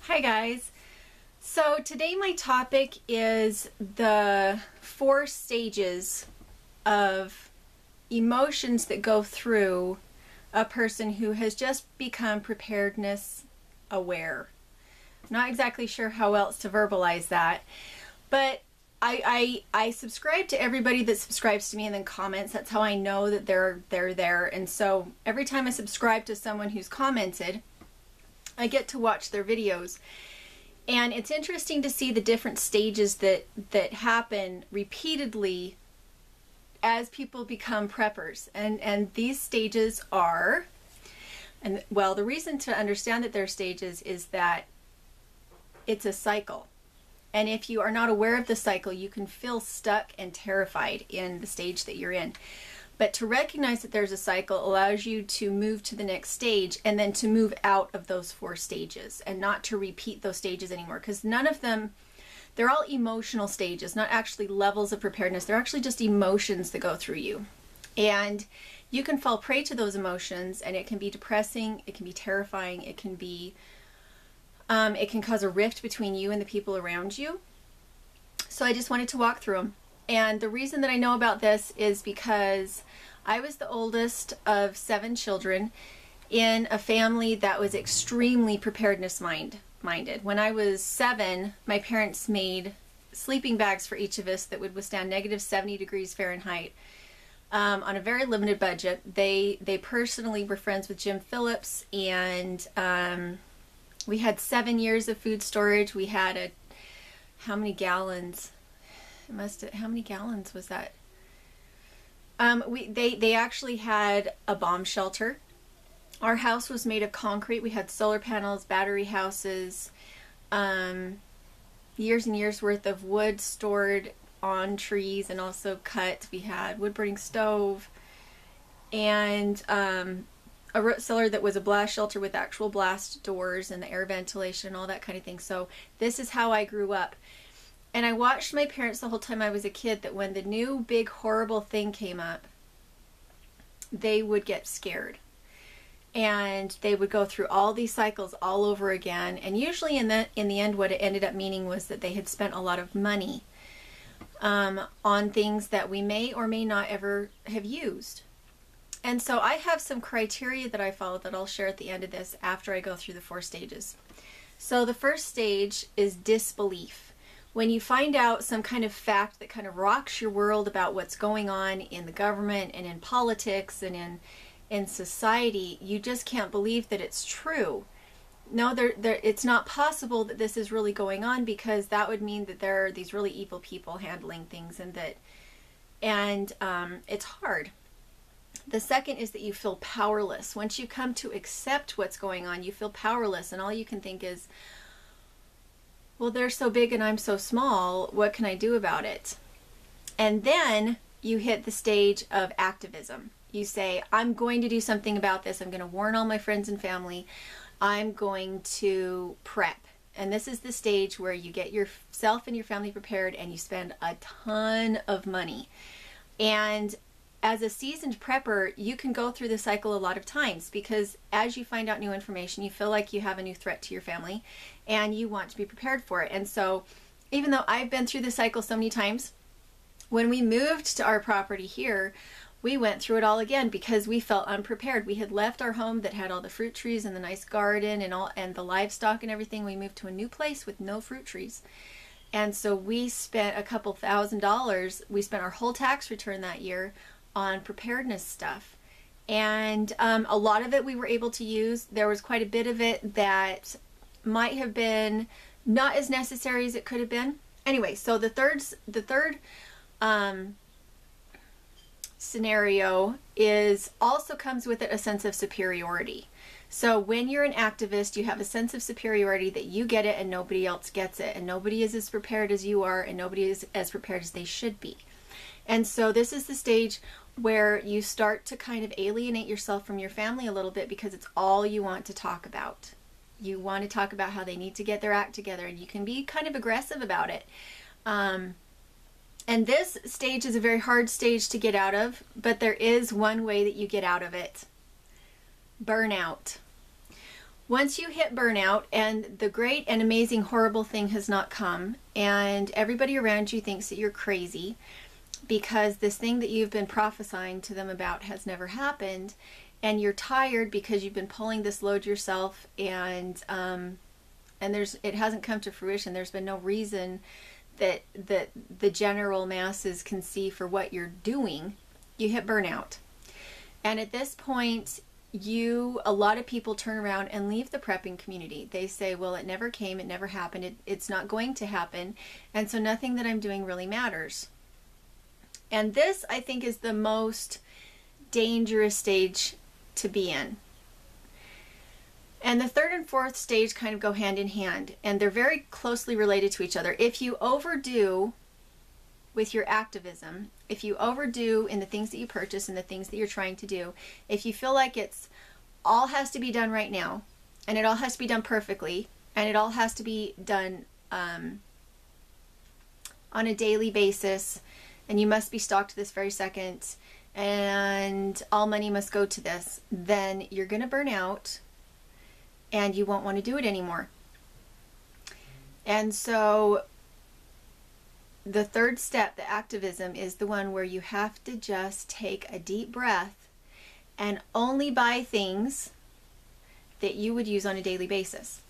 Hi guys. So today my topic is the 4 stages of emotions that go through a person who has just become preparedness aware. Not exactly sure how else to verbalize that, but I subscribe to everybody that subscribes to me and then comments. That's how I know that they're there. And so every time I subscribe to someone who's commented, I get to watch their videos. And it's interesting to see the different stages that happen repeatedly as people become preppers. And these stages are, and well, the reason to understand that they're stages is that it's a cycle. And if you are not aware of the cycle, you can feel stuck and terrified in the stage that you're in. But to recognize that there's a cycle allows you to move to the next stage and then to move out of those 4 stages and not to repeat those stages anymore, because none of them, they're all emotional stages, not actually levels of preparedness. They're actually just emotions that go through you. And you can fall prey to those emotions, and it can be depressing, it can be terrifying, it can be, it can cause a rift between you and the people around you. So I just wanted to walk through them. And the reason that I know about this is because I was the oldest of 7 children in a family that was extremely preparedness minded. When I was 7, my parents made sleeping bags for each of us that would withstand negative 70 degrees Fahrenheit on a very limited budget. They personally were friends with Jim Phillips, and we had 7 years of food storage. We had how many gallons? How many gallons was that? They actually had a bomb shelter. Our house was made of concrete. We had solar panels, battery houses, years and years worth of wood stored on trees and also cut. We had wood burning stove and a root cellar that was a blast shelter with actual blast doors and the air ventilation and all that kind of thing. So this is how I grew up. And I watched my parents the whole time I was a kid, that when the new big horrible thing came up, they would get scared. And they would go through all these cycles all over again. And usually in the end, what it ended up meaning was that they had spent a lot of money on things that we may or may not ever have used. And so I have some criteria that I follow that I'll share at the end of this after I go through the 4 stages. So the first stage is disbelief. When you find out some kind of fact that kind of rocks your world about what's going on in the government and in politics and in society, you just can't believe that it's true. No, it's not possible that this is really going on, because that would mean that there are these really evil people handling things, and it's hard. The second is that you feel powerless. Once you come to accept what's going on, you feel powerless, and all you can think is, well, they're so big and I'm so small, what can I do about it? And then you hit the stage of activism. You say, I'm going to do something about this. I'm going to warn all my friends and family. I'm going to prep. And this is the stage where you get yourself and your family prepared, and you spend a ton of money. And as a seasoned prepper, you can go through the cycle a lot of times, because as you find out new information, you feel like you have a new threat to your family and you want to be prepared for it. And so even though I've been through the cycle so many times, when we moved to our property here, we went through it all again because we felt unprepared. We had left our home that had all the fruit trees and the nice garden and the livestock and everything. We moved to a new place with no fruit trees. And so we spent a couple $1,000s. We spent our whole tax return that year on preparedness stuff, and a lot of it we were able to use. There was quite a bit of it that might have been not as necessary as it could have been. Anyway, so the third scenario also comes with it a sense of superiority. So when you're an activist, you have a sense of superiority, that you get it and nobody else gets it, and nobody is as prepared as you are, and nobody is as prepared as they should be. And so this is the stage where you start to kind of alienate yourself from your family a little bit, because it's all you want to talk about. You want to talk about how they need to get their act together, and you can be kind of aggressive about it. And this stage is a very hard stage to get out of, but there is one way that you get out of it. Burnout. Once you hit burnout and the great and amazing horrible thing has not come, and everybody around you thinks that you're crazy because this thing that you've been prophesying to them about has never happened, and you're tired because you've been pulling this load yourself, and it hasn't come to fruition. There's been no reason that the general masses can see for what you're doing. You hit burnout. And at this point, a lot of people turn around and leave the prepping community. They say, well, it never came, it never happened, it's not going to happen, and so nothing that I'm doing really matters. And this, I think, is the most dangerous stage to be in. And the third and fourth stage kind of go hand in hand, and they're very closely related to each other. If you overdo with your activism, if you overdo in the things that you purchase and the things that you're trying to do, if you feel like it's all has to be done right now, and it all has to be done perfectly, and it all has to be done on a daily basis, and you must be stocked this very second, and all money must go to this, then you're going to burn out and you won't want to do it anymore. And so the third step, the activism, is the one where you have to just take a deep breath and only buy things that you would use on a daily basis.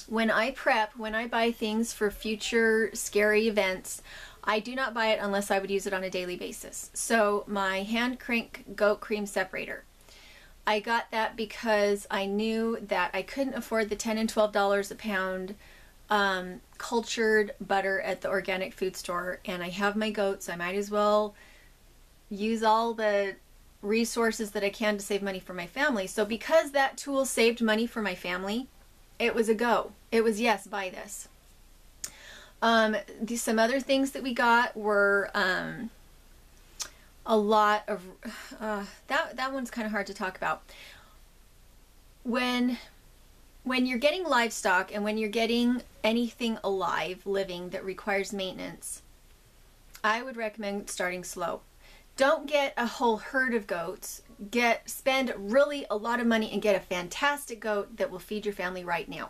When I prep, when I buy things for future scary events, I do not buy it unless I would use it on a daily basis. So my hand crank goat cream separator, I got that because I knew that I couldn't afford the $10 and $12 a pound cultured butter at the organic food store, and I have my goats. I might as well use all the resources that I can to save money for my family. So because that tool saved money for my family, it was a go. It was, yes, buy this. Some other things that we got were a lot of that one's kind of hard to talk about. When you're getting livestock and when you're getting anything alive, living, that requires maintenance, I would recommend starting slow. Don't get a whole herd of goats. Spend really a lot of money and get a fantastic goat that will feed your family right now,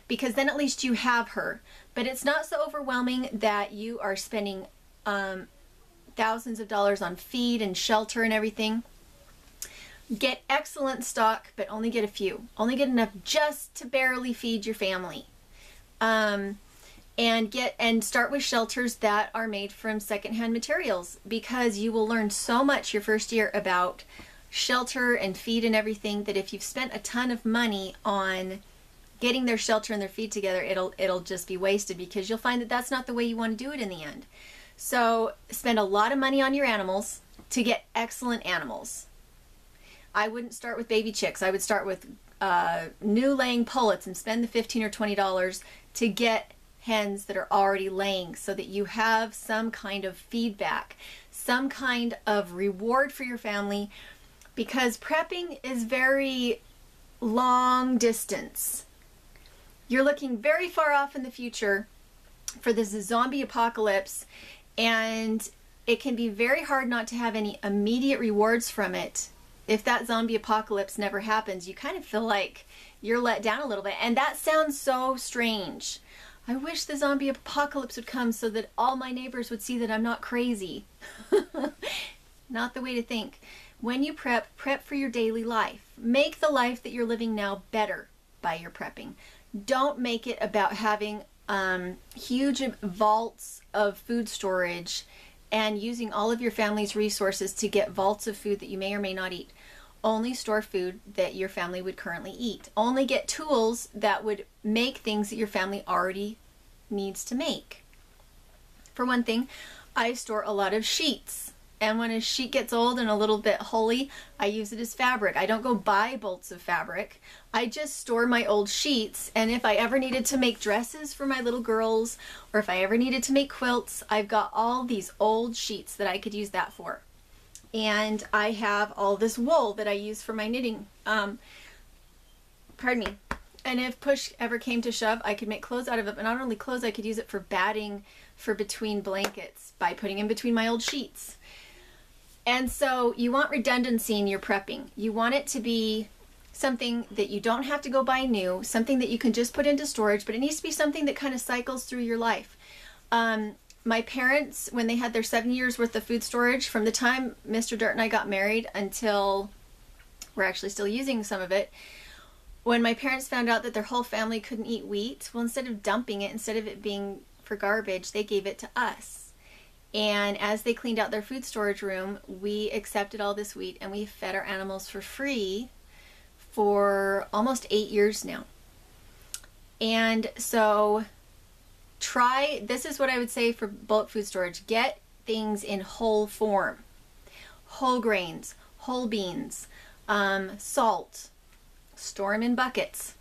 because then at least you have her. But it's not so overwhelming that you are spending thousands of dollars on feed and shelter and everything. Get excellent stock, but only get a few. Only get enough just to barely feed your family. And start with shelters that are made from secondhand materials, because you will learn so much your first year about shelter and feed and everything, that if you've spent a ton of money on getting their shelter and their feed together, it'll just be wasted, because you'll find that that's not the way you want to do it in the end. So spend a lot of money on your animals to get excellent animals. I wouldn't start with baby chicks. I would start with new laying pullets and spend the $15 or $20 to get hens that are already laying, so that you have some kind of feedback, some kind of reward for your family, because prepping is very long distance. You're looking very far off in the future for this zombie apocalypse, and it can be very hard not to have any immediate rewards from it. If that zombie apocalypse never happens, you kind of feel like you're let down a little bit. And that sounds so strange. I wish the zombie apocalypse would come so that all my neighbors would see that I'm not crazy. Not the way to think. When you prep for your daily life. Make the life that you're living now better by your prepping. Don't make it about having huge vaults of food storage and using all of your family's resources to get vaults of food that you may or may not eat. Only store food that your family would currently eat. Only get tools that would make things that your family already needs to make. For one thing, I store a lot of sheets. And when a sheet gets old and a little bit holey, I use it as fabric. I don't go buy bolts of fabric. I just store my old sheets, and if I ever needed to make dresses for my little girls, or if I ever needed to make quilts, I've got all these old sheets that I could use that for. And I have all this wool that I use for my knitting. Pardon me. And if push ever came to shove, I could make clothes out of it. But not only clothes, I could use it for batting for between blankets by putting in between my old sheets. And so you want redundancy in your prepping. You want it to be something that you don't have to go buy new, something that you can just put into storage, but it needs to be something that kind of cycles through your life. My parents, when they had their 7 years worth of food storage, from the time Mr. Dirt and I got married until we're actually still using some of it, when my parents found out that their whole family couldn't eat wheat, well, instead of dumping it, instead of it being for garbage, they gave it to us. And as they cleaned out their food storage room, we accepted all this wheat and we fed our animals for free for almost 8 years now. And so this is what I would say for bulk food storage: get things in whole form, whole grains, whole beans, salt, store them in buckets.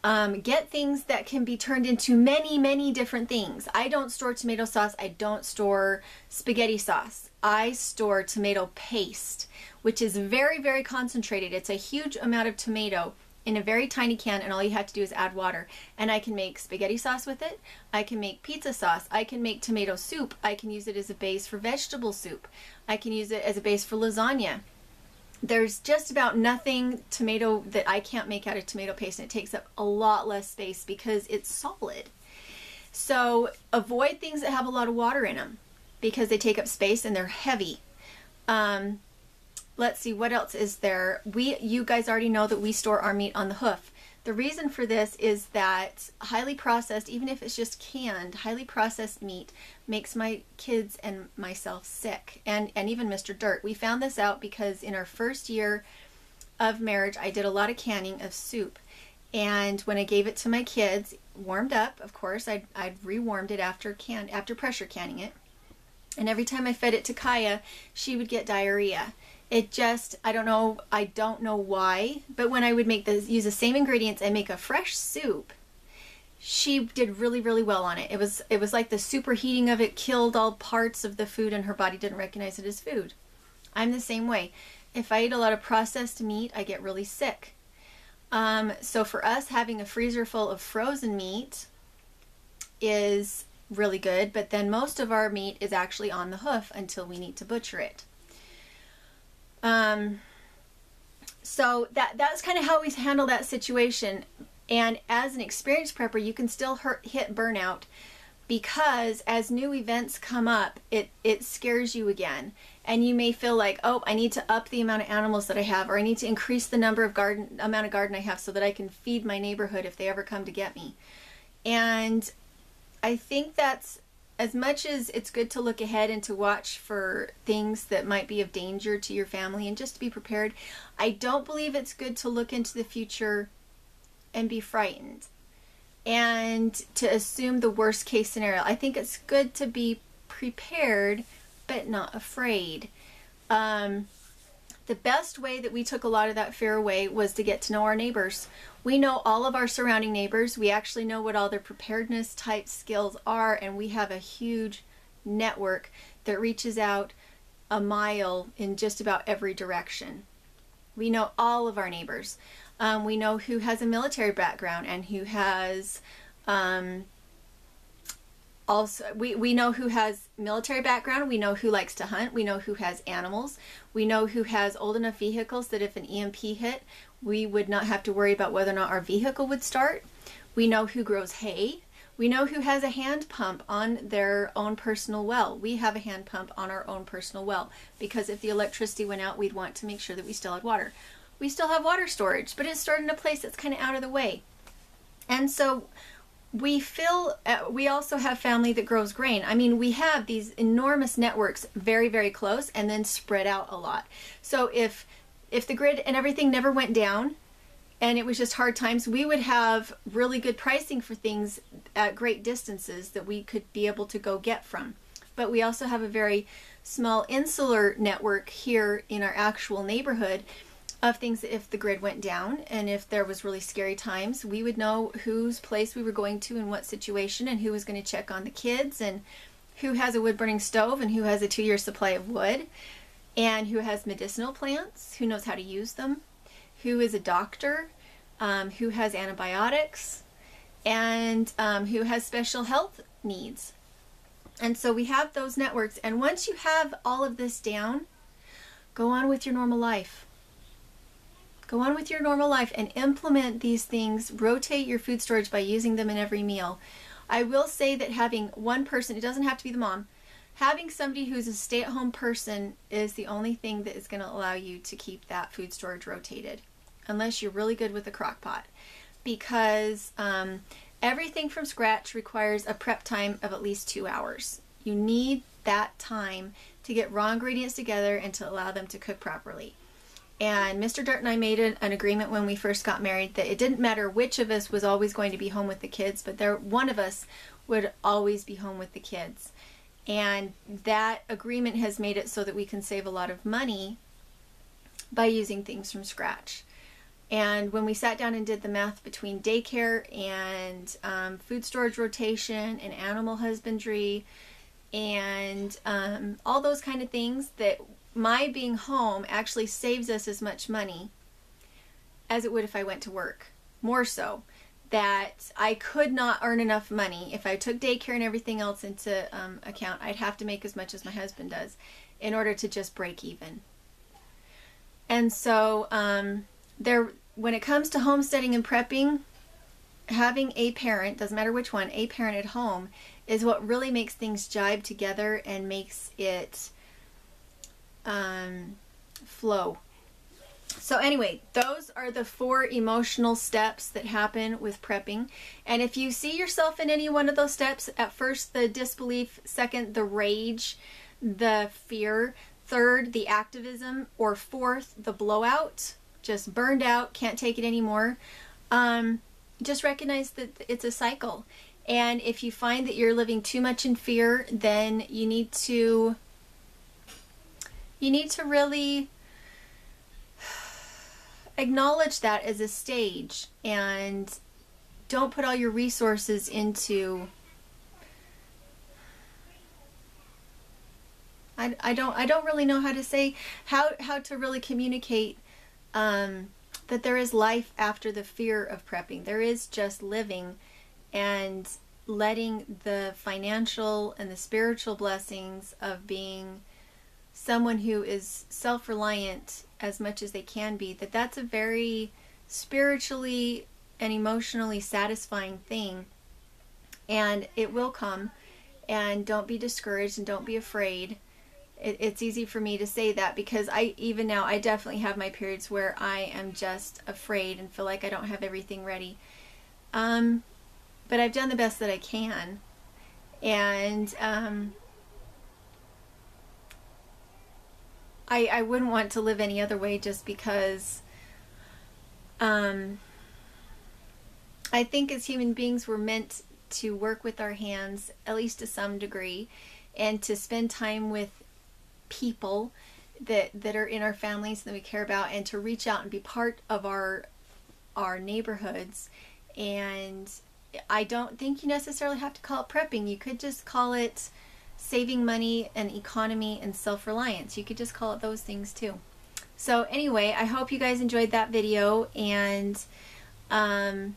Get things that can be turned into many, many different things. I don't store tomato sauce. I don't store spaghetti sauce. I store tomato paste, which is very, very concentrated. It's a huge amount of tomato in a very tiny can, and all you have to do is add water. And I can make spaghetti sauce with it. I can make pizza sauce. I can make tomato soup. I can use it as a base for vegetable soup. I can use it as a base for lasagna. There's just about nothing tomato that I can't make out of tomato paste, and it takes up a lot less space because it's solid. So avoid things that have a lot of water in them because they take up space and they're heavy. Let's see, what else is there? You guys already know that we store our meat on the hoof. The reason for this is that highly processed, even if it's just canned, highly processed meat makes my kids and myself sick, and even Mr. Dirt. We found this out because in our first year of marriage, I did a lot of canning of soup. And when I gave it to my kids, warmed up, of course, I'd rewarmed it after pressure canning it. And every time I fed it to Kaya, she would get diarrhea. It just, I don't know why, but when I would use the same ingredients and make a fresh soup, she did really, really well on it. It was like the superheating of it killed all parts of the food and her body didn't recognize it as food. I'm the same way. If I eat a lot of processed meat, I get really sick. So for us, having a freezer full of frozen meat is really good, but then most of our meat is actually on the hoof until we need to butcher it. So that's kind of how we handle that situation. And as an experienced prepper, you can still hit burnout because as new events come up, it scares you again. And you may feel like, oh, I need to up the amount of animals that I have, or I need to increase the amount of garden I have so that I can feed my neighborhood if they ever come to get me. And I think that's, as much as it's good to look ahead and to watch for things that might be of danger to your family and just to be prepared, I don't believe it's good to look into the future and be frightened and to assume the worst case scenario. I think it's good to be prepared but not afraid. The best way that we took a lot of that fear away was to get to know our neighbors. We know all of our surrounding neighbors. We actually know what all their preparedness type skills are, and we have a huge network that reaches out a mile in just about every direction. We know all of our neighbors. We know who has a military background and who has we know who has military background, we know who likes to hunt, we know who has animals, we know who has old enough vehicles that if an EMP hit, we would not have to worry about whether or not our vehicle would start. We know who grows hay. We know who has a hand pump on their own personal well. We have a hand pump on our own personal well because if the electricity went out, we'd want to make sure that we still had water. We still have water storage, but it's stored in a place that's kind of out of the way. And so we also have family that grows grain. I mean, we have these enormous networks very, very close and then spread out a lot. So if the grid and everything never went down and it was just hard times, we would have really good pricing for things at great distances that we could be able to go get from. But we also have a very small insular network here in our actual neighborhood of things that if the grid went down and if there was really scary times, we would know whose place we were going to in what situation and who was going to check on the kids and who has a wood burning stove and who has a 2-year supply of wood and who has medicinal plants, who knows how to use them, who is a doctor, who has antibiotics, and who has special health needs. And so we have those networks, and once you have all of this down, go on with your normal life. Go on with your normal life and implement these things. Rotate your food storage by using them in every meal. I will say that having one person, it doesn't have to be the mom, having somebody who's a stay-at-home person is the only thing that is going to allow you to keep that food storage rotated, unless you're really good with a crock pot, because everything from scratch requires a prep time of at least 2 hours. You need that time to get raw ingredients together and to allow them to cook properly. And Mr. Dirt and I made an agreement when we first got married that it didn't matter which of us was always going to be home with the kids, but one of us would always be home with the kids. And that agreement has made it so that we can save a lot of money by using things from scratch. And when we sat down and did the math between daycare and food storage rotation and animal husbandry and all those kind of things, that my being home actually saves us as much money as it would if I went to work. More so, that I could not earn enough money. If I took daycare and everything else into account, I'd have to make as much as my husband does in order to just break even. And so when it comes to homesteading and prepping, having a parent, doesn't matter which one, a parent at home is what really makes things jibe together and makes it flow. So anyway, those are the 4 emotional steps that happen with prepping. And if you see yourself in any one of those steps, at first the disbelief, second the rage, the fear, third the activism, or fourth the blowout, just burned out, can't take it anymore, just recognize that it's a cycle. And if you find that you're living too much in fear, then you need to really acknowledge that as a stage, and don't put all your resources into I don't really know how to say how to really communicate that there is life after the fear of prepping. There is just living and letting the financial and the spiritual blessings of being someone who is self-reliant as much as they can be, that's a very spiritually and emotionally satisfying thing, and it will come. And don't be discouraged and don't be afraid. It's easy for me to say that because even now I definitely have my periods where I am just afraid and feel like I don't have everything ready, but I've done the best that I can. And I wouldn't want to live any other way, just because I think as human beings we're meant to work with our hands, at least to some degree, and to spend time with people that are in our families that we care about, and to reach out and be part of our neighborhoods. And I don't think you necessarily have to call it prepping. You could just call it saving money and economy and self-reliance. You could just call it those things too. So anyway, I hope you guys enjoyed that video, and I'm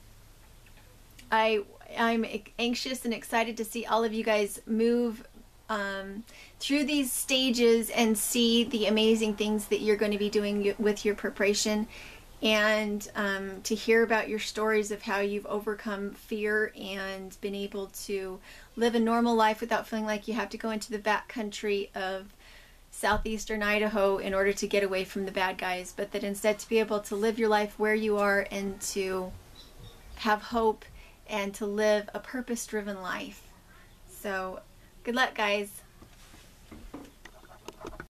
anxious and excited to see all of you guys move through these stages and see the amazing things that you're going to be doing with your preparation, and to hear about your stories of how you've overcome fear and been able to live a normal life without feeling like you have to go into the backcountry of southeastern Idaho in order to get away from the bad guys, but that instead to be able to live your life where you are and to have hope and to live a purpose-driven life. So good luck, guys.